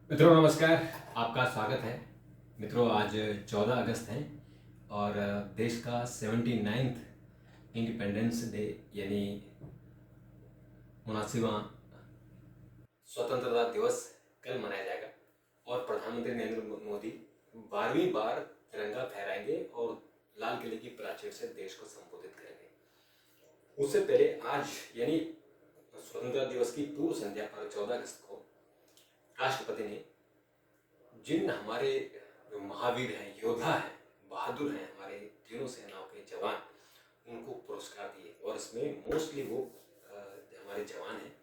मित्रों नमस्कार। आपका स्वागत है। मित्रों आज 14 अगस्त है और देश का 79th इंडिपेंडेंस डे यानी 79वां स्वतंत्रता दिवस कल मनाया जाएगा और प्रधानमंत्री नरेंद्र मोदी 12वीं बार तिरंगा फहराएंगे और लाल किले की प्राचीर से देश को संबोधित करेंगे। उससे पहले आज यानी स्वतंत्रता दिवस की पूर्व संध्या पर 14 अगस्त को राष्ट्रपति ने जिन हमारे जो महावीर हैं, योद्धा हैं, बहादुर हैं, हमारे तीनों सेनाओं के जवान, उनको पुरस्कार दिए और इसमें मोस्टली वो हमारे जवान हैं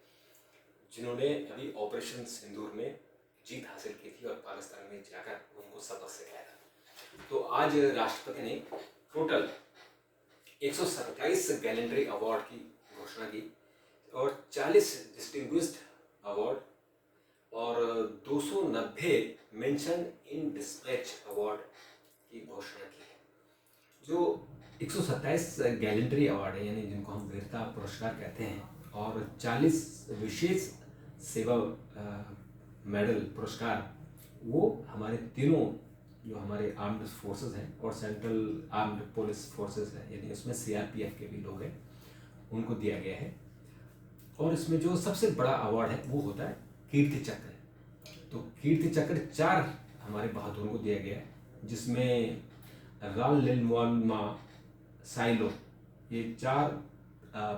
जिन्होंने अभी ऑपरेशन सिंदूर में जीत हासिल की थी और पाकिस्तान में जाकर उनको सबक सिखाया था। तो आज राष्ट्रपति ने टोटल 127 गैलेंट्री अवार्ड की घोषणा की और 40 डिस्टिंग्विश्ड अवार्ड और 290 मेंशन इन डिस्पैच अवार्ड की घोषणा की है। जो 127 गैलेंट्री अवार्ड है यानी जिनको हम वीरता पुरस्कार कहते हैं और 40 विशेष सेवा मेडल पुरस्कार वो हमारे तीनों जो हमारे आर्म्ड फोर्सेस हैं और सेंट्रल आर्म्ड पुलिस फोर्सेस है यानी उसमें सीआरपीएफ के भी लोग हैं उनको दिया गया है। और इसमें जो सबसे बड़ा अवार्ड है वो होता है कीर्ति चक्र। तो कीर्ति चक्र 4 हमारे बहादुरों को दिया गया है जिसमें राल लिलवामा साइलो ये 4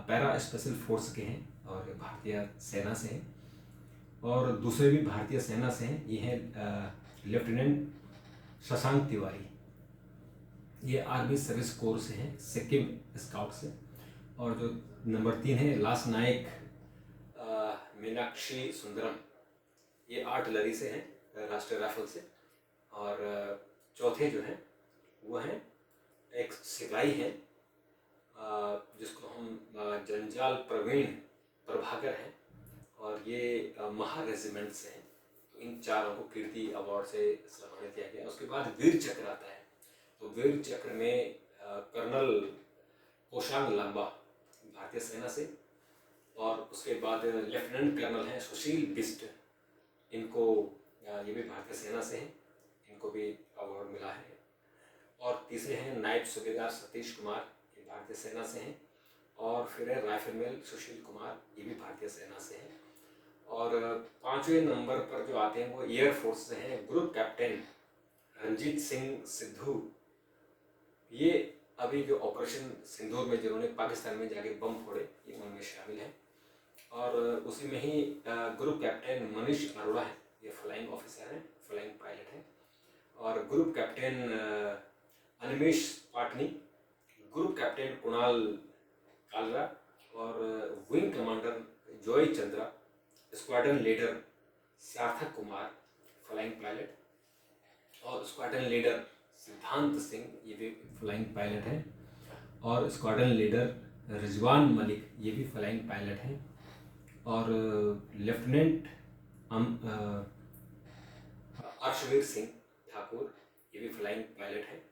पैरा स्पेशल फोर्स के हैं और भारतीय सेना से हैं और दूसरे भी भारतीय सेना से हैं। ये हैं लेफ्टिनेंट शशांक तिवारी, ये आर्मी सर्विस कोर से हैं, सिक्किम स्काउट से। और जो नंबर 3 है लास नायक मीनाक्षी सुंदरम, ये आर्टिलरी से हैं, राष्ट्रीय राइफल से। और चौथे जो हैं वो हैं एक सिपाही हैं जिसको हम जंजाल प्रवीण प्रभाकर हैं और ये महा रेजिमेंट से हैं। तो इन चारों को कीर्ति अवार्ड से सम्मानित किया गया। उसके बाद वीर चक्र आता है। तो वीर चक्र में कर्नल कोशांग लांबा भारतीय सेना से और उसके बाद लेफ्टिनेंट कर्नल हैं सुशील बिस्ट, इनको ये भी भारतीय सेना से हैं, इनको भी अवार्ड मिला है। और तीसरे हैं नायब सूबेदार सतीश कुमार, ये भारतीय सेना से हैं। और फिर है राइफलमैन सुशील कुमार, ये भी भारतीय सेना से हैं। और 5वें नंबर पर जो आते हैं वो एयर फोर्स से हैं, ग्रुप कैप्टन रंजीत सिंह सिद्धू, ये अभी जो ऑपरेशन सिंदूर में जिन्होंने पाकिस्तान में जाके बम फोड़े ये उनमें शामिल हैं। और उसी में ही ग्रुप कैप्टन मनीष अरोड़ा है, ये फ्लाइंग ऑफिसर हैं, फ्लाइंग पायलट हैं। और group captain Animesh Patni, group captain Kunal Kalra और wing commander Joy Chandra, squadron leader Sarthak Kumar flying pilot और स्क्वाड्रन लीडर सिद्धांत सिंह, ये भी फ्लाइंग पायलट हैं। और स्क्वाड्रन लीडर रिजवान मलिक, ये भी फ्लाइंग पायलट हैं। और लेफ्टिनेंट अर्शवीर सिंह ठाकुर, ये भी फ्लाइंग पायलट हैं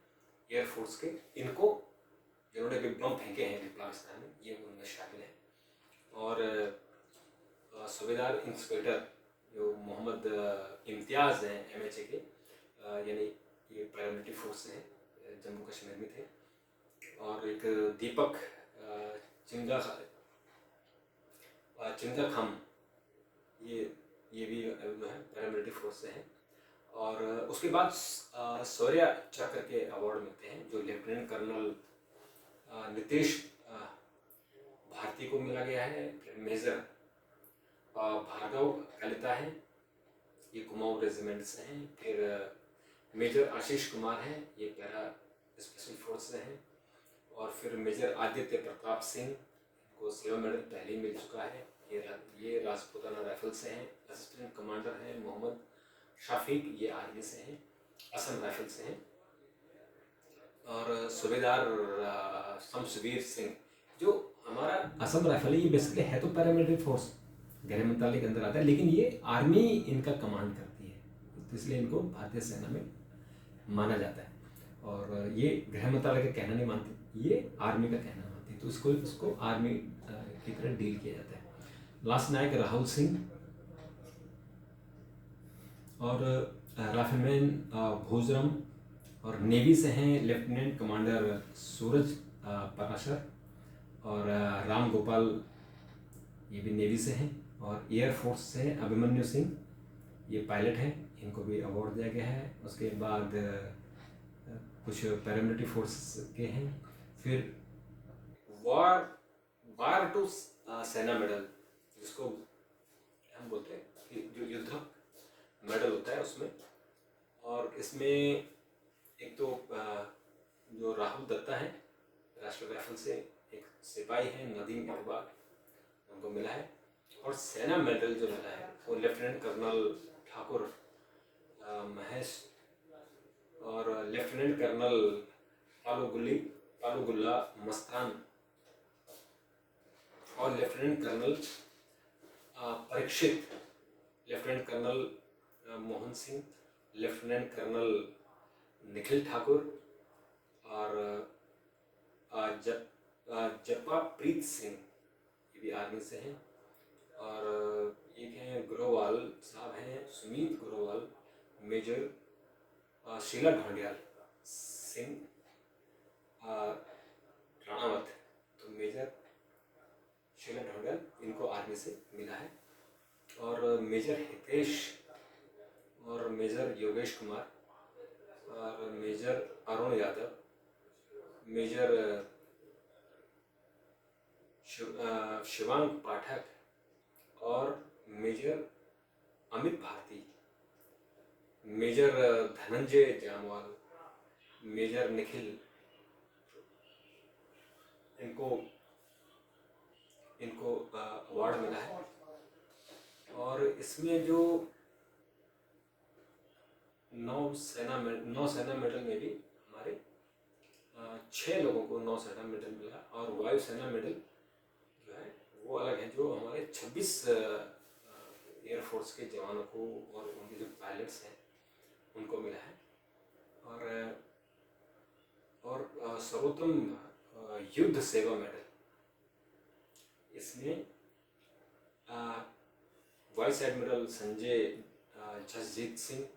एयरफोर्स के। इनको जिन्होंने भी बम फेंके हैं पाकिस्तान में ये उनमें शामिल हैं। और सूबेदार इंस्पेक्टर जो मोहम्मद इम्तियाज़ हैं MHA के, यानी ये पैरामिलिट्री फोर्स से हैं, जम्मू कश्मीर में थे। और एक दीपक चिंगा खाम, ये भी जो है पैरामिलिट्री फोर्स से हैं। और उसके बाद शौर्य चक्र के अवार्ड मिलते हैं जो लेफ्टिनेंट कर्नल नितेश भारती को मिला गया है। फिर मेजर भार्गव कलिता हैं, ये कुमाऊं रेजिमेंट से हैं। फिर मेजर आशीष कुमार हैं, ये पैरा स्पेशल फोर्स से हैं। और फिर मेजर आदित्य प्रताप सिंह को सेवा मेडल पहले ही मिल चुका है, ये राजपूताना राइफल से हैं। असिस्टेंट कमांडर हैं मोहम्मद शफीक, ये आर्मी से हैं, असम राइफल से हैं। और सूबेदार शमशवीर सिंह, जो हमारा असम राइफल है, ये बेसिकली है तो पैरामिलिट्री फोर्स, गृह मंत्रालय के अंदर आता है, लेकिन ये आर्मी इनका कमांड करती है, तो इसलिए इनको भारतीय सेना में माना जाता है। और ये गृह मंत्रालय का कहना नहीं मानते, ये आर्मी का कहना मानते हैं, तो इसको आर्मी की तरह डील किया जाता है। लास्ट नायक राहुल सिंह और राइफलमैन भोजराम, और नेवी से हैं लेफ्टिनेंट कमांडर सूरज पराशर और राम गोपाल, ये भी नेवी से हैं। और एयरफोर्स से हैं अभिमन्यु सिंह, ये पायलट हैं, इनको भी अवार्ड दिया गया है। उसके बाद कुछ पैरामिलिट्री फोर्स के हैं। फिर वार वार टू सेना मेडल, जिसको हम बोलते हैं कि जो युद्ध मेडल होता है उसमें। और इसमें एक तो जो राहुल दत्ता है राष्ट्रीय राइफल से, एक सिपाही हैं नदीम इकबाल, उनको मिला है। और सेना मेडल जो मिला है वो लेफ्टिनेंट कर्नल ठाकुर महेश और लेफ्टिनेंट कर्नल पालूगुल्ला मस्तान और lieutenant colonel Parikshit, lieutenant colonel Mohan Singh, lieutenant colonel Nikhil Thakur और जप्पा प्रीत सिंह, ये भी आर्मी से हैं। और एक हैं ग्रोवाल साहब हैं सुमीत ग्रोवाल, मेजर शीला ढोंडियाल सिंह राणावत, तो मेजर शीला ढोंडियाल, इनको आर्मी से मिला है। और मेजर हितेश और मेजर योगेश कुमार और मेजर अरुण यादव, मेजर शिवांग पाठक और major Amit Bharti, major Dhananjay Jamwal, major Nikhil, इनको अवार्ड मिला है। और इसमें जो 9 सेना मेडल में भी हमारे 6 लोगों को 9 सेना मेडल मिला। और वायु सेना मेडल जो है वो अलग है, जो हमारे 26 एयरफोर्स के जवानों को और उनके जो पायलट्स हैं उनको मिला है। और सर्वोत्तम युद्ध सेवा मेडल, इसमें वाइस एडमिरल संजय जसजीत सिंह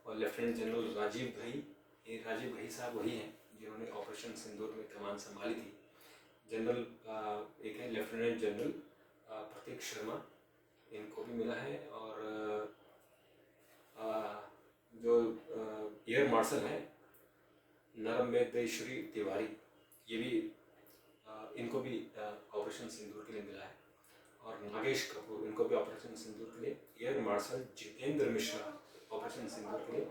और लेफ्टिनेंट जनरल राजीव भाई, ये राजीव भाई साहब वही हैं जिन्होंने ऑपरेशन सिंदूर में कमान संभाली थी। जनरल एक है लेफ्टिनेंट जनरल प्रतीक शर्मा, इनको भी मिला है। और जो एयर मार्शल हैं नरमेदेश्वरी तिवारी, ये भी इनको भी ऑपरेशन सिंदूर के लिए मिला है। और नागेश कपूर, इनको भी ऑपरेशन सिंदूर के लिए। Air marshal Jitendra Mishra operation Sindoor के लिए।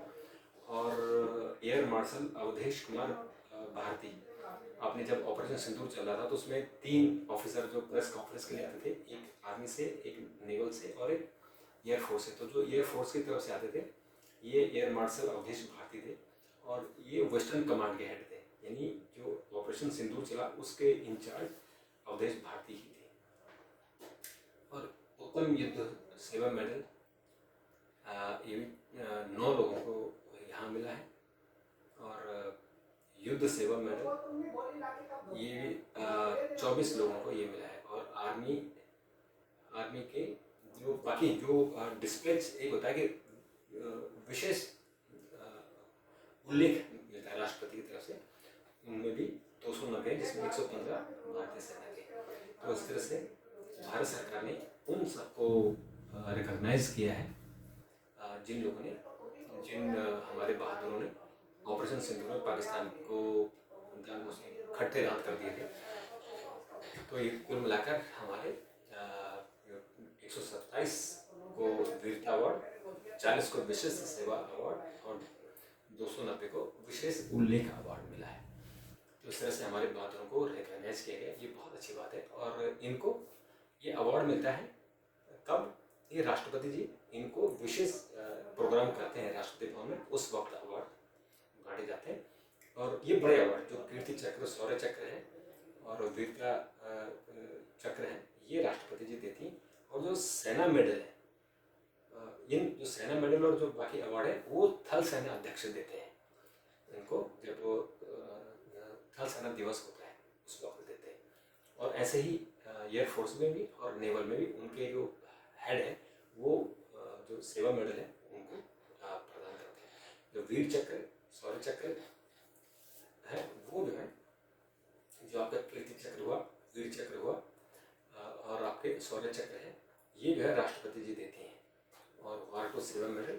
और एयर मार्शल अवधेश कुमार भारती, आपने जब ऑपरेशन सिंदूर चल रहा था तो उसमें 3 ऑफिसर जो प्रेस कॉन्फ्रेंस के लिए आते थे, एक आर्मी से, एक नेवल से और एक एयरफोर्स से। तो जो एयरफोर्स की तरफ से आते थे ये एयर मार्शल अवधेश भारती थे और ये वेस्टर्न कमांड के हेड थे, यानी जो ऑपरेशन सिंदूर चला उसके इंचार्ज अवधेश भारती ही थे। और उत्तम युद्ध सेवा मेडल ये भी 9 लोगों को यहाँ मिला है। और युद्ध सेवा मेडल ये भी 24 लोगों को ये मिला है। और आर्मी के जो बाकी जो डिस्पैच, एक होता है कि विशेष उल्लेख मिलता है राष्ट्रपति की तरफ से, उनमें भी 290 है, जिसमें 115 भारतीय सेना के। तो इस तरह से भारत सरकार ने उन सबको रिकॉग्नाइज किया है जिन लोगों ने, जिन हमारे बहादुरों ने ऑपरेशन सिंदूर में पाकिस्तान को खट्टे रात कर दिए थे। तो ये कुल मिलाकर हमारे 127 को वीरता अवार्ड, 40 को विशिष्ट सेवा अवार्ड और 290 को विशेष उल्लेख अवार्ड मिला है। तो इस तरह से हमारे बहादुरों को रिकॉग्नाइज किया गया, ये बहुत अच्छी बात है। और इनको ये अवार्ड मिलता है कब, ये राष्ट्रपति जी इनको विशेष प्रोग्राम करते हैं राष्ट्रपति भवन में, उस वक्त अवार्ड बांटे जाते हैं। और ये बड़े अवार्ड जो कीर्ति चक्र, शौर्य चक्र है और वीरता चक्र है, ये राष्ट्रपति जी देती हैं। और जो सेना मेडल है, इन जो सेना मेडल और जो बाकी अवार्ड है वो थल सेना अध्यक्ष देते हैं इनको, जब वो थल सेना दिवस होता है उस वक्त देते हैं। और ऐसे ही एयरफोर्स में भी और नेवल में भी उनके जो हेड है वो जो सेवा मेडल है उनको जो वीर चक्र, शौर्य चक्र है, वो जो है, जो आपका कीर्ति चक्र हुआ, वीर चक्र हुआ और आपके शौर्य चक्र है, ये जो है राष्ट्रपति जी देते हैं। और वार टू सेवा मेडल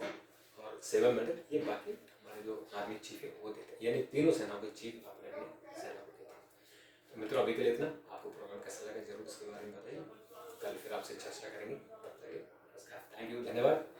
और सेवा मेडल ये बाकी हमारे जो आर्मी चीफ है वो देते हैं, यानी तीनों सेनाओं के चीफ अपने अपने सेना को देते हैं। तो मित्रों, अभी के लिए इतना। आपको प्रोग्राम कैसा लगा जरूर उसके बारे में बताइए। कल फिर आपसे चर्चा करेंगे। तब तक नमस्कार, थैंक यू, धन्यवाद।